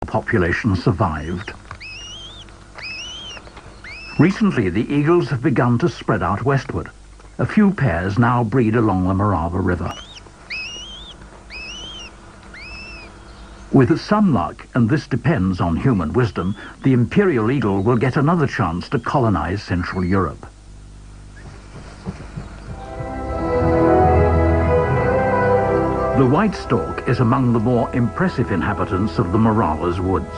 population survived. Recently, the eagles have begun to spread out westward. A few pairs now breed along the Morava River. With some luck, and this depends on human wisdom, the imperial eagle will get another chance to colonize Central Europe. The white stork is among the more impressive inhabitants of the Morava's woods.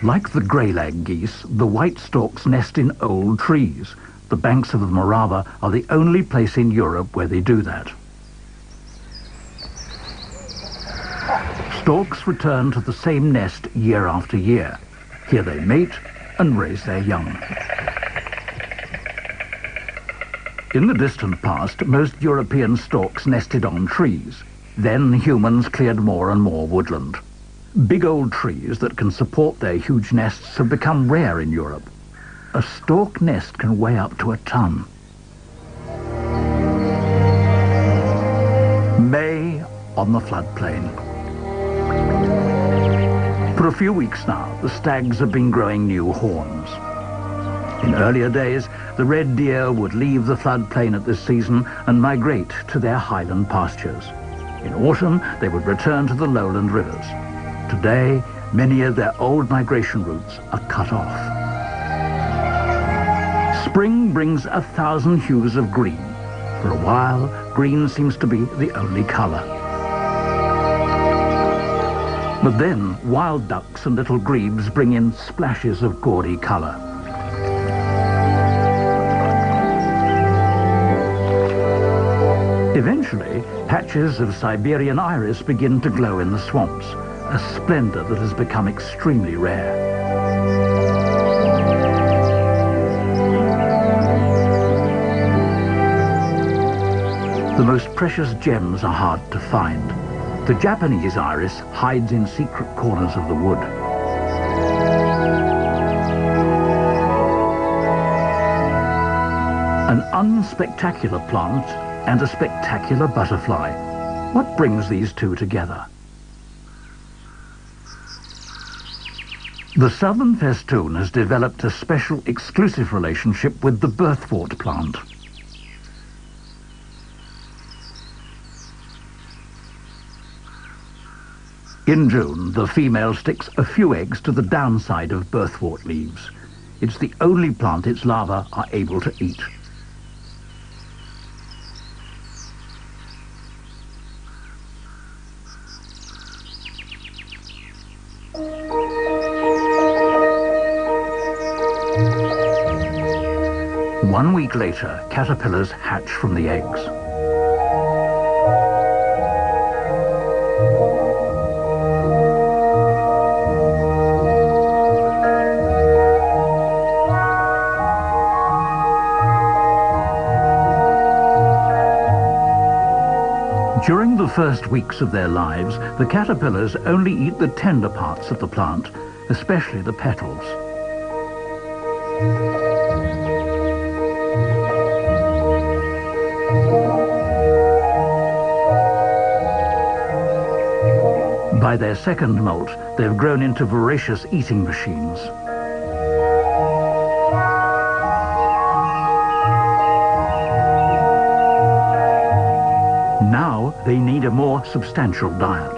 Like the grey-lag geese, the white storks nest in old trees. The banks of the Morava are the only place in Europe where they do that. Storks return to the same nest year after year. Here they mate and raise their young. In the distant past, most European storks nested on trees. Then humans cleared more and more woodland. Big old trees that can support their huge nests have become rare in Europe. A stork nest can weigh up to a ton. May on the floodplain. For a few weeks now, the stags have been growing new horns. In earlier days, the red deer would leave the floodplain at this season and migrate to their highland pastures. In autumn, they would return to the lowland rivers. Today, many of their old migration routes are cut off. Spring brings 1,000 hues of green. For a while, green seems to be the only color. But then, wild ducks and little grebes bring in splashes of gaudy color. Eventually, patches of Siberian iris begin to glow in the swamps, a splendor that has become extremely rare. The most precious gems are hard to find. The Japanese iris hides in secret corners of the wood. An unspectacular plant and a spectacular butterfly. What brings these two together? The southern festoon has developed a special exclusive relationship with the birthwort plant. In June, the female sticks a few eggs to the downside of birthwort leaves. It's the only plant its larvae are able to eat. One week later, caterpillars hatch from the eggs. During the first weeks of their lives, the caterpillars only eat the tender parts of the plant, especially the petals. By their second molt, they've grown into voracious eating machines. Now they need a more substantial diet.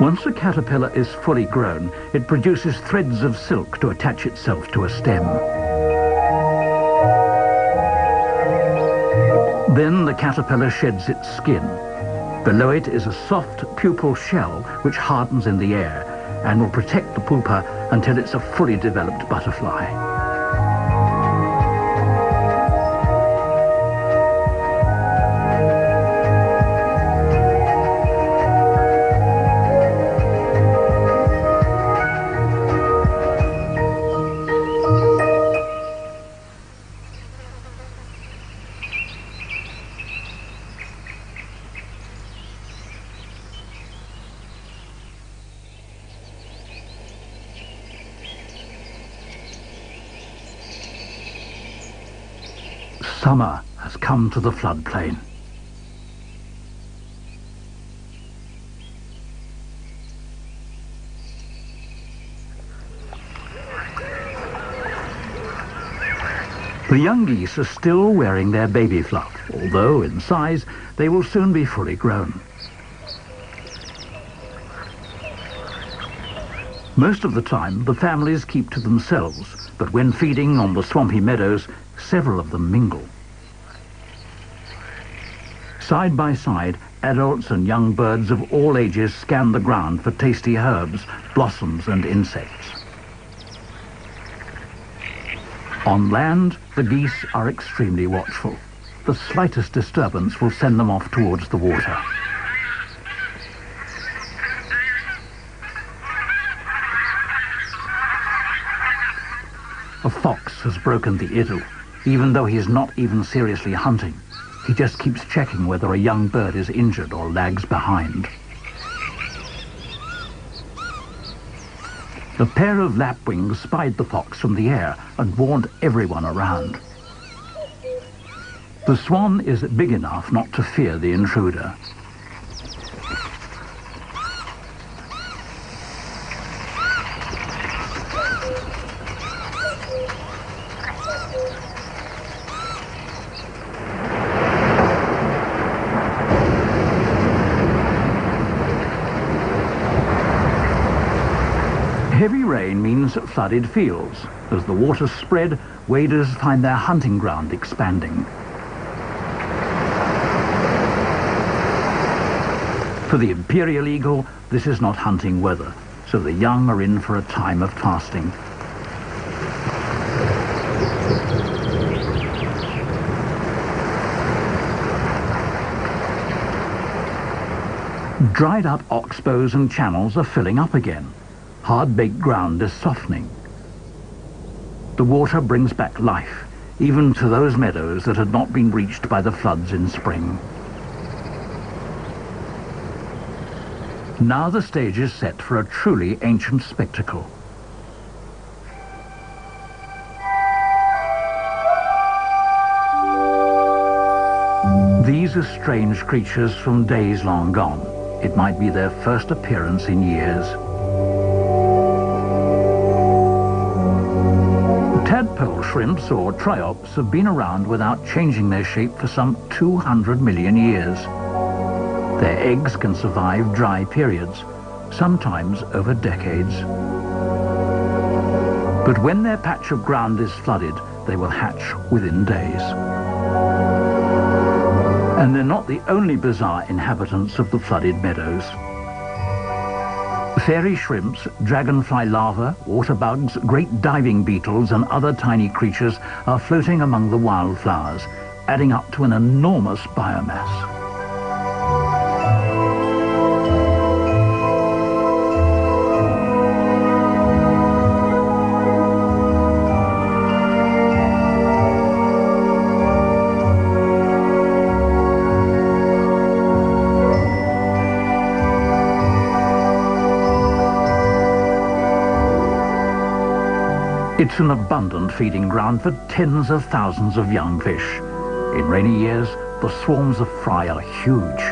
Once a caterpillar is fully grown, it produces threads of silk to attach itself to a stem. Then the caterpillar sheds its skin. Below it is a soft pupal shell which hardens in the air and will protect the pupa until it's a fully developed butterfly. Summer has come to the floodplain. The young geese are still wearing their baby fluff, although in size they will soon be fully grown. Most of the time the families keep to themselves, but when feeding on the swampy meadows, several of them mingle. Side by side, adults and young birds of all ages scan the ground for tasty herbs, blossoms and insects. On land, the geese are extremely watchful. The slightest disturbance will send them off towards the water. A fox has broken the idyll, even though he is not even seriously hunting. He just keeps checking whether a young bird is injured or lags behind. A pair of lapwings spied the fox from the air and warned everyone around. The swan is big enough not to fear the intruder. Heavy rain means flooded fields. As the waters spread, waders find their hunting ground expanding. For the imperial eagle, this is not hunting weather, so the young are in for a time of fasting. Dried up oxbows and channels are filling up again. Hard-baked ground is softening. The water brings back life, even to those meadows that had not been reached by the floods in spring. Now the stage is set for a truly ancient spectacle. These are strange creatures from days long gone. It might be their first appearance in years. Tadpole shrimps, or triops, have been around without changing their shape for some 200 million years. Their eggs can survive dry periods, sometimes over decades. But when their patch of ground is flooded, they will hatch within days. And they're not the only bizarre inhabitants of the flooded meadows. Fairy shrimps, dragonfly larvae, water bugs, great diving beetles and other tiny creatures are floating among the wildflowers, adding up to an enormous biomass. It's an abundant feeding ground for tens of thousands of young fish. In rainy years, the swarms of fry are huge.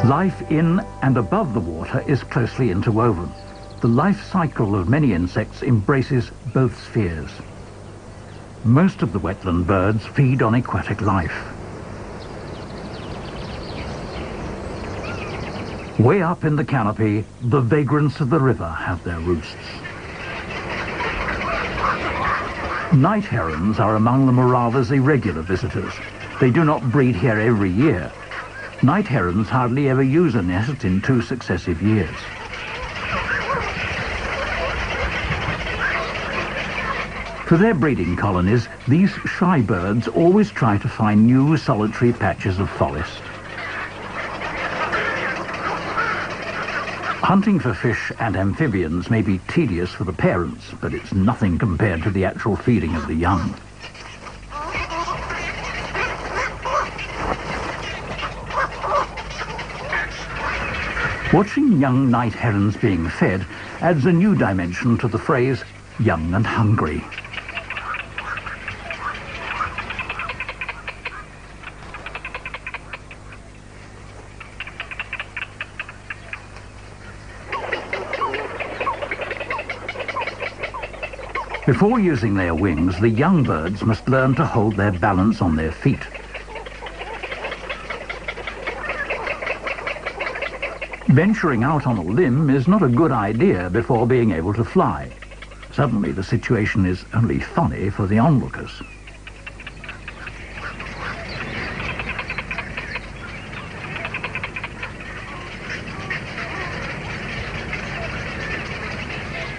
Life in and above the water is closely interwoven. The life cycle of many insects embraces both spheres. Most of the wetland birds feed on aquatic life. Way up in the canopy, the vagrants of the river have their roosts. Night herons are among the Morava's irregular visitors. They do not breed here every year. Night herons hardly ever use a nest in 2 successive years. For their breeding colonies, these shy birds always try to find new solitary patches of forest. Hunting for fish and amphibians may be tedious for the parents, but it's nothing compared to the actual feeding of the young. Watching young night herons being fed adds a new dimension to the phrase young and hungry. Before using their wings, the young birds must learn to hold their balance on their feet. Venturing out on a limb is not a good idea before being able to fly. Suddenly the situation is only funny for the onlookers.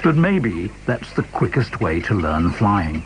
But maybe that's the quickest way to learn flying.